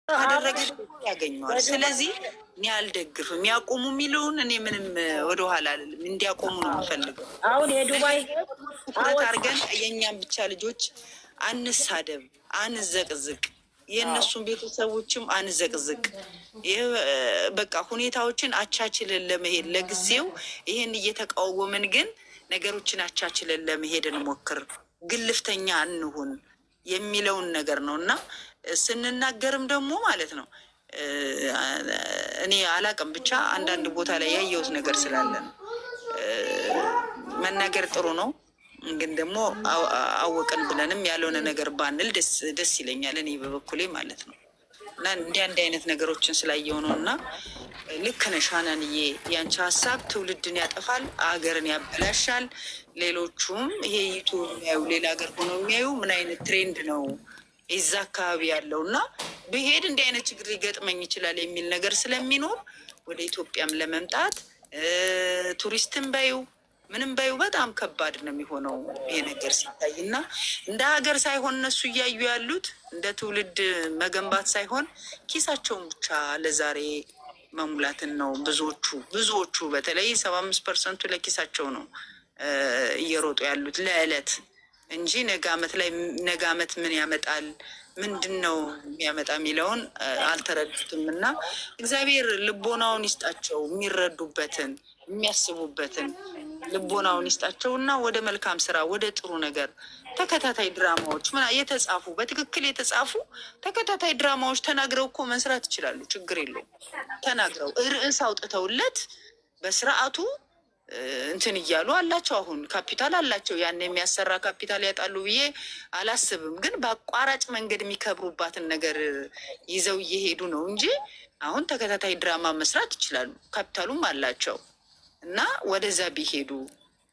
ካደረገ ያገኘዋል። ስለዚህ እኔ አልደግፍም። ያቆሙ የሚለውን እኔ ምንም ወደኋላ አልልም። እንዲያቆሙ ነው የምፈልገው። አሁን የዱባይ ትኩረት አድርገን የእኛም ብቻ ልጆች አንሳደብ፣ አንዘቅዝቅ፣ የእነሱን ቤተሰቦችም አንዘቅዝቅ። በቃ ሁኔታዎችን አቻችለን ለመሄድ ለጊዜው ይሄን እየተቃወምን ግን ነገሮችን አቻችለን ለመሄድ እንሞክር፣ ግልፍተኛ እንሁን የሚለውን ነገር ነው እና ስንናገርም ደግሞ ማለት ነው እኔ አላቅም ብቻ አንዳንድ ቦታ ላይ ያየሁት ነገር ስላለ ነው። መናገር ጥሩ ነው፣ ግን ደግሞ አወቅን ብለንም ያልሆነ ነገር ባንል ደስ ይለኛል፣ እኔ በበኩሌ ማለት ነው። እና እንዲህ አይነት ነገሮችን ስላየው ነው። እና ልክ ነሽ ሀናንዬ፣ ያንቺ ሀሳብ ትውልድን ያጠፋል፣ አገርን ያበላሻል። ሌሎቹም ይሄ ዩቱብ የሚያዩ ሌላ ሀገር ሆነው የሚያዩ ምን አይነት ትሬንድ ነው የዛ አካባቢ ያለው እና ብሄድ እንዲህ አይነት ችግር ሊገጥመኝ ይችላል የሚል ነገር ስለሚኖር ወደ ኢትዮጵያም ለመምጣት ቱሪስትም ባዩ ምንም ባዩ በጣም ከባድ ነው የሚሆነው ይሄ ነገር ሲታይ እና እንደ ሀገር ሳይሆን እነሱ እያዩ ያሉት እንደ ትውልድ መገንባት ሳይሆን ኪሳቸውን ብቻ ለዛሬ መሙላትን ነው። ብዙዎቹ በተለይ 75% ለኪሳቸው ነው እየሮጡ ያሉት ለዕለት እንጂ ነገ ዓመት ምን ያመጣል ምንድን ነው የሚያመጣ የሚለውን አልተረዱትም። እና እግዚአብሔር ልቦናውን ይስጣቸው፣ የሚረዱበትን የሚያስቡበትን ልቦናውን ይስጣቸው እና ወደ መልካም ስራ ወደ ጥሩ ነገር ተከታታይ ድራማዎች የተጻፉ በትክክል የተጻፉ ተከታታይ ድራማዎች ተናግረው እኮ መስራት ይችላሉ። ችግር የለውም። ተናግረው ርዕስ አውጥተውለት በስርዓቱ እንትን እያሉ አላቸው። አሁን ካፒታል አላቸው። ያን የሚያሰራ ካፒታል ያጣሉ ብዬ አላስብም። ግን በአቋራጭ መንገድ የሚከብሩባትን ነገር ይዘው እየሄዱ ነው እንጂ አሁን ተከታታይ ድራማ መስራት ይችላሉ። ካፒታሉም አላቸው እና ወደዛ ቢሄዱ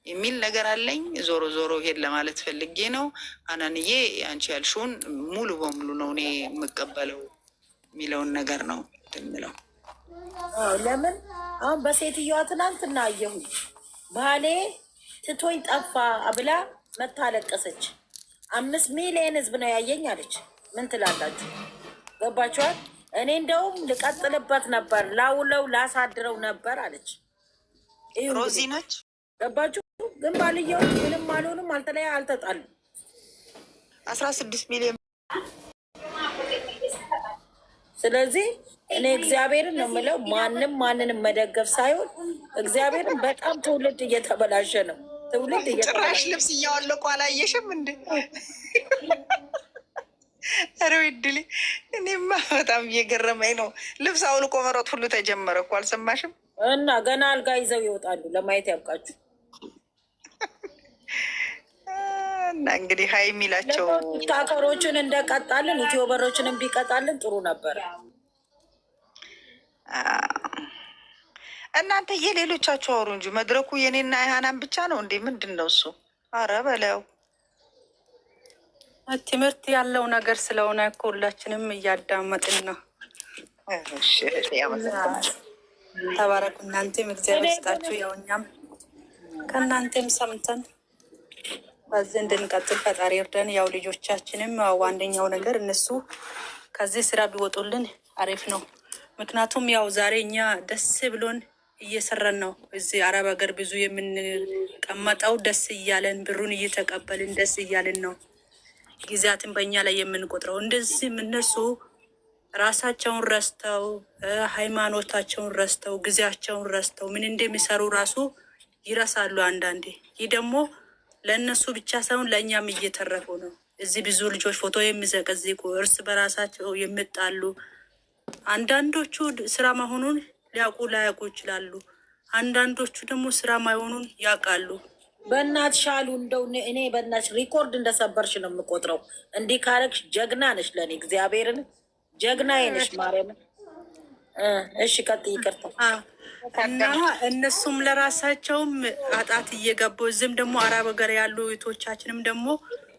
የሚል ነገር አለኝ። ዞሮ ዞሮ ሄድ ለማለት ፈልጌ ነው። ሀናንዬ አንቺ ያልሽውን ሙሉ በሙሉ ነው እኔ የምቀበለው የሚለውን ነገር ነው የምለው። ለምን አሁን በሴትዮዋ ትናንትና አየሁ ባሌ ትቶኝ ጠፋ ብላ መታለቀሰች። 5 ሚሊዮን ህዝብ ነው ያየኝ አለች። ምን ትላላችሁ? ገባችኋል? እኔ እንደውም ልቀጥልበት ነበር ላውለው ላሳድረው ነበር አለች። ሮዚ ነች። ገባችሁ? ግን ባልየው ምንም አልሆንም፣ አልተለያ አልተጣሉ 16 ሚሊዮን። ስለዚህ እኔ እግዚአብሔርን ነው የምለው፣ ማንንም መደገፍ ሳይሆን እግዚአብሔርን በጣም ትውልድ እየተበላሸ ነው። ትውልድ ጭራሽ ልብስ እያወለቁ አላየሽም እንዴ? ኧረ ድሌ እኔማ በጣም እየገረመኝ ነው። ልብስ አውልቆ መሮጥ ሁሉ ተጀመረ እኮ አልሰማሽም? እና ገና አልጋ ይዘው ይወጣሉ። ለማየት ያብቃችሁ። እና እንግዲህ ሀይ የሚላቸው ታከሮችን እንደቀጣልን ኢትዮበሮችንም ቢቀጣልን ጥሩ ነበር። እናንተ የሌሎቻችሁ አውሩ እንጂ መድረኩ የኔና የሀናን ብቻ ነው እንዴ? ምንድን ነው እሱ? አረ በለው። ትምህርት ያለው ነገር ስለሆነ እኮ ሁላችንም እያዳመጥን ነው። ተባረኩ። እናንተም እግዚአብሔር ይስጣችሁ። ያው እኛም ከእናንተም ሰምተን በዚህ እንድንቀጥል ፈጣሪ እርዳን። ያው ልጆቻችንም ዋንደኛው ነገር እነሱ ከዚህ ስራ ቢወጡልን አሪፍ ነው። ምክንያቱም ያው ዛሬ እኛ ደስ ብሎን እየሰራን ነው። እዚህ አረብ ሀገር ብዙ የምንቀመጠው ደስ እያለን ብሩን እየተቀበልን ደስ እያለን ነው ጊዜያትን በእኛ ላይ የምንቆጥረው። እንደዚህም እነሱ ራሳቸውን ረስተው ሃይማኖታቸውን ረስተው ጊዜያቸውን ረስተው ምን እንደሚሰሩ ራሱ ይረሳሉ አንዳንዴ። ይህ ደግሞ ለእነሱ ብቻ ሳይሆን ለእኛም እየተረፉ ነው። እዚህ ብዙ ልጆች ፎቶ የሚዘቀዝቁ እርስ በራሳቸው የሚጣሉ፣ አንዳንዶቹ ስራ መሆኑን ሊያውቁ ላያውቁ ይችላሉ። አንዳንዶቹ ደግሞ ስራ ማይሆኑን ያውቃሉ። በእናትሽ አሉ እንደው እኔ በእናትሽ ሪኮርድ እንደሰበርሽ ነው የምቆጥረው። እንዲህ ካረግሽ ጀግና ነሽ፣ ለእኔ እግዚአብሔርን ጀግና ነሽ ማርያምን። እሺ ቀጥይ። ይቅርታ። እና እነሱም ለራሳቸውም አጣት እየገቡ እዚህም ደግሞ አረብ ሀገር ያሉ እህቶቻችንም ደግሞ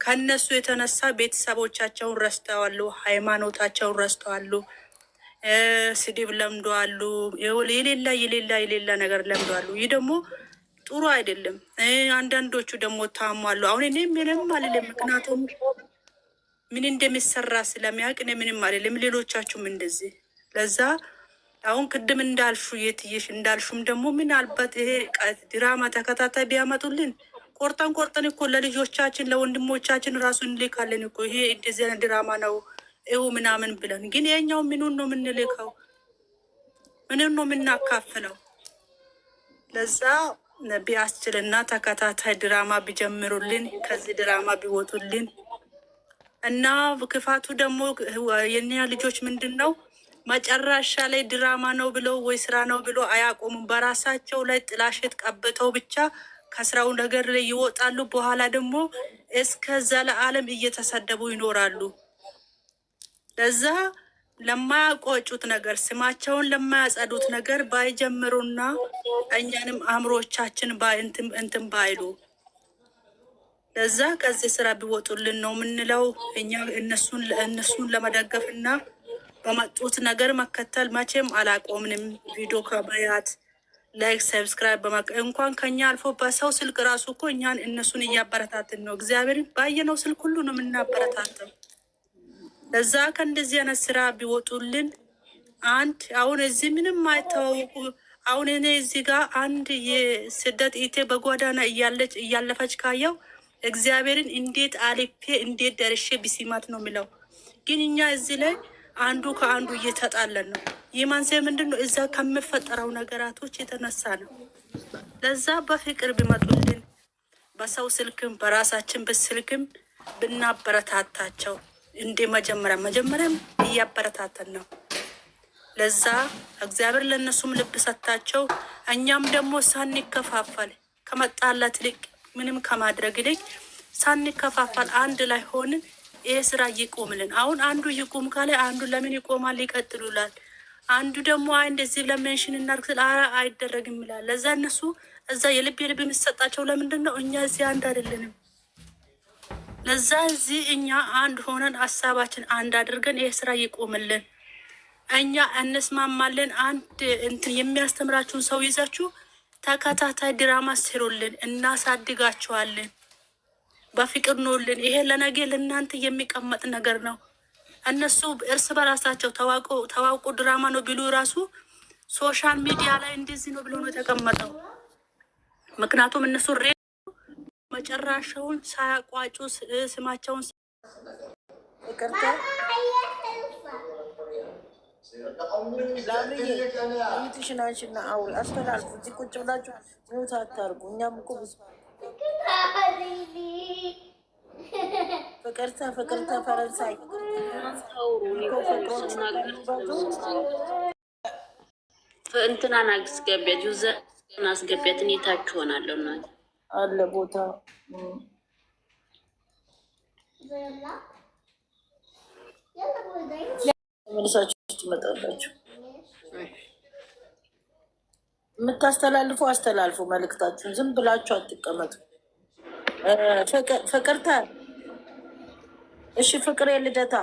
ከእነሱ የተነሳ ቤተሰቦቻቸውን ረስተዋሉ፣ ሃይማኖታቸውን ረስተዋሉ፣ ስድብ ለምደዋሉ፣ የሌላ ነገር ለምደዋሉ። ይህ ደግሞ ጥሩ አይደለም። አንዳንዶቹ ደግሞ ታሟሉ። አሁን እኔ ምንም አልልም፣ ምክንያቱም ምን እንደሚሰራ ስለሚያውቅ እኔ ምንም አይደለም። ሌሎቻችሁም እንደዚህ ለዛ አሁን ቅድም እንዳልሹ የትየሽ እንዳልሹም ደግሞ ምናልባት ይሄ ድራማ ተከታታይ ቢያመጡልን ቆርጠን እኮ ለልጆቻችን ለወንድሞቻችን ራሱ እንልካለን እኮ ይሄ እንደዚህ አይነት ድራማ ነው ይኸው ምናምን ብለን። ግን የኛው ምኑን ነው የምንልከው? ምንን ነው የምናካፍለው? ለዛ ቢያስችልና ተከታታይ ድራማ ቢጀምሩልን ከዚህ ድራማ ቢወጡልን እና ክፋቱ ደግሞ የኛ ልጆች ምንድን ነው መጨረሻ ላይ ድራማ ነው ብለው ወይ ስራ ነው ብሎ አያቆሙም። በራሳቸው ላይ ጥላሸት ቀብተው ብቻ ከስራው ነገር ላይ ይወጣሉ። በኋላ ደግሞ እስከ ዘለዓለም እየተሰደቡ ይኖራሉ። ለዛ ለማያቆጩት ነገር ስማቸውን ለማያጸዱት ነገር ባይጀምሩና እኛንም አእምሮቻችን እንትን ባይሉ ለዛ ከዚህ ስራ ቢወጡልን ነው የምንለው። እኛ እነሱን ለመደገፍ እና በመጡት ነገር መከተል መቼም አላቆምንም። ቪዲዮ ከማያት ላይክ ሰብስክራይብ እንኳን ከኛ አልፎ በሰው ስልክ ራሱ እኮ እኛን እነሱን እያበረታትን ነው። እግዚአብሔርን ባየነው ስልክ ሁሉ ነው የምናበረታተው። ለዛ ከእንደዚህ አይነት ስራ ቢወጡልን አንድ አሁን እዚህ ምንም አይተዋወቁ። አሁን እኔ እዚህ ጋር አንድ የስደት ኢቴ በጓዳና እያለፈች ካየው እግዚአብሔርን እንዴት አልፌ እንዴት ደርሼ ቢሲማት ነው የሚለው። ግን እኛ እዚህ ላይ አንዱ ከአንዱ እየተጣለን ነው። ይህ መንስኤ ምንድን ነው? እዛ ከምፈጠረው ነገራቶች የተነሳ ነው። ለዛ በፍቅር ቢመጡልን በሰው ስልክም በራሳችን በስልክም ብናበረታታቸው እንደ መጀመሪያም እያበረታተን ነው። ለዛ እግዚአብሔር ለእነሱም ልብ ሰታቸው እኛም ደግሞ ሳንከፋፈል ከመጣላት ይልቅ ምንም ከማድረግ ይልቅ ሳንከፋፈል አንድ ላይ ሆንን ይህ ስራ ይቆምልን። አሁን አንዱ ይቆም ካለ አንዱ ለምን ይቆማል? ይቀጥሉላል። አንዱ ደግሞ እንደዚህ ለሜንሽን እናርግስል አይደረግም ይላል። ለዛ እነሱ እዛ የልብ የሚሰጣቸው ለምንድን ነው? እኛ እዚህ አንድ አይደለንም። ለዛ እዚህ እኛ አንድ ሆነን ሀሳባችን አንድ አድርገን ይህ ስራ ይቆምልን። እኛ እንስማማለን። አንድ እንትን የሚያስተምራችሁን ሰው ይዛችሁ ተከታታይ ድራማ ስሩልን፣ እናሳድጋችኋለን። በፍቅር ኖልን። ይሄ ለነገ ለእናንተ የሚቀመጥ ነገር ነው። እነሱ እርስ በራሳቸው ተዋውቆ ድራማ ነው ቢሉ ራሱ ሶሻል ሚዲያ ላይ እንደዚህ ነው ብሎ ነው የተቀመጠው። ምክንያቱም እነሱ መጨረሻውን ሳያቋጩ ስማቸውን ትሽናሽና አውሪ አስተላልፉ። እዚህ ቁጭ ብላችሁ ሚውት አታርጉ። እኛም እኮ ብዙ ፍቅርተ ፈረንሳይ እንትናን አስገቢያት፣ ዩዘርን አስገቢያት። እኔ ታች ሆናለሁ እናት አለ ቦታ መልሳችሁ ትመጣላችሁ። የምታስተላልፉ አስተላልፉ መልእክታችሁን። ዝም ብላችሁ አትቀመጡ። ፍቅርተ እሺ፣ ፍቅር የልደታ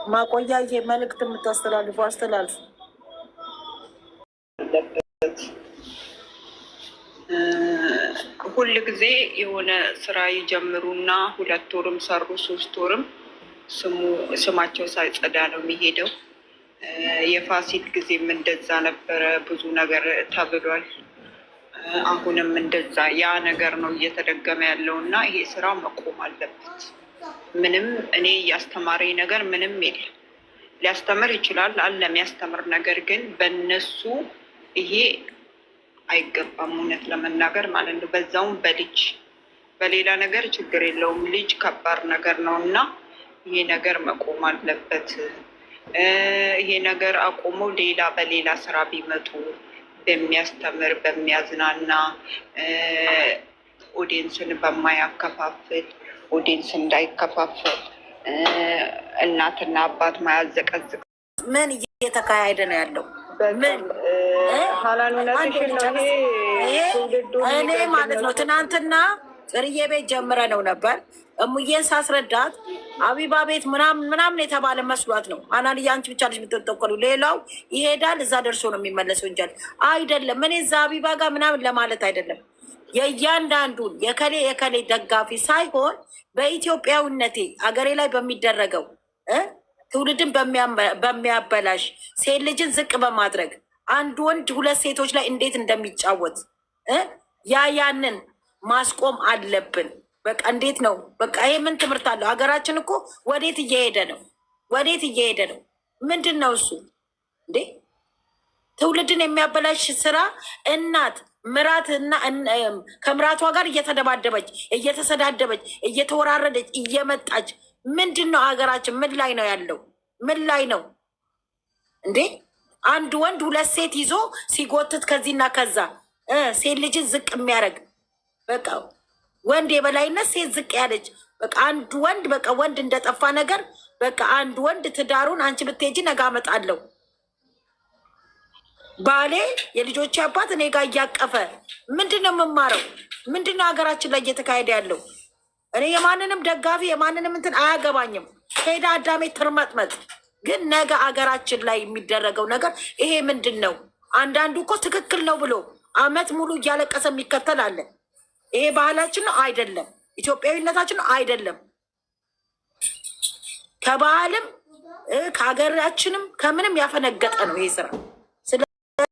ማቆያ መልእክት የምታስተላልፉ አስተላልፉ። ሁል ጊዜ የሆነ ስራ ይጀምሩና 2 ወርም ሰሩ 3 ወርም ስማቸው ሳይጸዳ ነው የሚሄደው። የፋሲል ጊዜም እንደዛ ነበረ። ብዙ ነገር ተብሏል። አሁንም እንደዛ ያ ነገር ነው እየተደገመ ያለው እና ይሄ ስራ መቆም አለበት። ምንም እኔ እያስተማረኝ ነገር ምንም የለም። ሊያስተምር ይችላል አለ የሚያስተምር ነገር ግን በእነሱ ይሄ አይገባም። እውነት ለመናገር ማለት ነው። በዛውም በልጅ በሌላ ነገር ችግር የለውም። ልጅ ከባድ ነገር ነው እና ይሄ ነገር መቆም አለበት። ይሄ ነገር አቆመው በሌላ ስራ ቢመጡ በሚያስተምር በሚያዝናና ኦዲየንስን በማያከፋፍል ኦዲየንስ እንዳይከፋፍል እናትና አባት ማያዘቀዝቅ ምን እየተካሄደ ነው ያለው? እኔ ማለት ነው ትናንትና ጽርዬ ቤት ጀምረ ነው ነበር እሙዬን ሳስረዳት አቢባ ቤት ምናምን የተባለ መስሏት ነው። አናንያ አንቺ ብቻ ልጅ የምትጠቆሉ ሌላው ይሄዳል እዛ ደርሶ ነው የሚመለሰው እንጂ አይደለም። እኔ እዛ አቢባ ጋር ምናምን ለማለት አይደለም። የእያንዳንዱን የከሌ ደጋፊ ሳይሆን በኢትዮጵያዊነቴ አገሬ ላይ በሚደረገው ትውልድን በሚያበላሽ ሴት ልጅን ዝቅ በማድረግ አንድ ወንድ ሁለት ሴቶች ላይ እንዴት እንደሚጫወት ያንን ማስቆም አለብን። በቃ እንዴት ነው? በቃ ይሄ ምን ትምህርት አለው? ሀገራችን እኮ ወዴት እየሄደ ነው? ወዴት እየሄደ ነው? ምንድን ነው እሱ እንዴ? ትውልድን የሚያበላሽ ስራ እናት ምራት እና ከምራቷ ጋር እየተደባደበች እየተሰዳደበች እየተወራረደች እየመጣች ምንድን ነው ሀገራችን? ምን ላይ ነው ያለው? ምን ላይ ነው እንዴ? አንድ ወንድ ሁለት ሴት ይዞ ሲጎትት ከዚህና ከዛ ሴት ልጅን ዝቅ የሚያደርግ በቃ ወንድ የበላይነት ሴት ዝቅ ያለች በቃ አንድ ወንድ በቃ ወንድ እንደጠፋ ነገር በቃ አንድ ወንድ ትዳሩን አንቺ ብትሄጂ ነገ አመጣለሁ ባሌ የልጆች አባት እኔ ጋር እያቀፈ ምንድን ነው የምማረው? ምንድን ነው ሀገራችን ላይ እየተካሄደ ያለው? እኔ የማንንም ደጋፊ የማንንም እንትን አያገባኝም። ሄዳ አዳሜ ትርመጥመጥ። ግን ነገ ሀገራችን ላይ የሚደረገው ነገር ይሄ ምንድን ነው? አንዳንዱ እኮ ትክክል ነው ብሎ አመት ሙሉ እያለቀሰ የሚከተል አለ። ይሄ ባህላችን ነው አይደለም? ኢትዮጵያዊነታችን ነው አይደለም? ከባህልም ከሀገራችንም ከምንም ያፈነገጠ ነው ይሄ ስራ።